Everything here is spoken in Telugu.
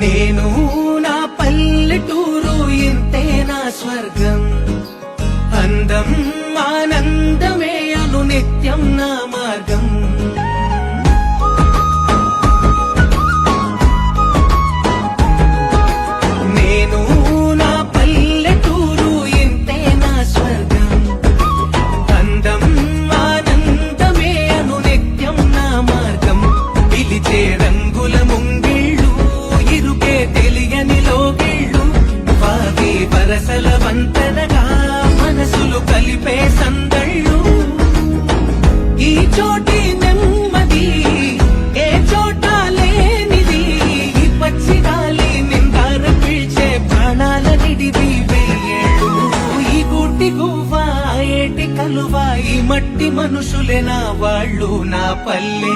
నేను నా పల్లెటూరు ఇంతే నా స్వర్గం. అందం ఆనందమే అను నిత్యం నా మార్గం. నేను నా పల్లెటూరు ఇంతే నా స్వర్గం. అందం ఆనందమే అను నిత్యం నా మార్గం. పిలిచే రంగుల ముంగిళ్ళు, ఇరుకే తెలియని లోగిళ్ళు, వాగే వరసల వంతెనగా మనసులు కలిపే సందళ్ళు. ఈ చోటి నెమ్మది ఏ చోట లేనిది, ఈ పచ్చి గాలి నిందార పిలిచే ప్రాణాల నిడివి వెయ్యేళ్ళు. ఈ గూటి గువ్వ ఏటి కలువ, ఈ మట్టి మనుషులే నా వాళ్ళు. నా పల్లె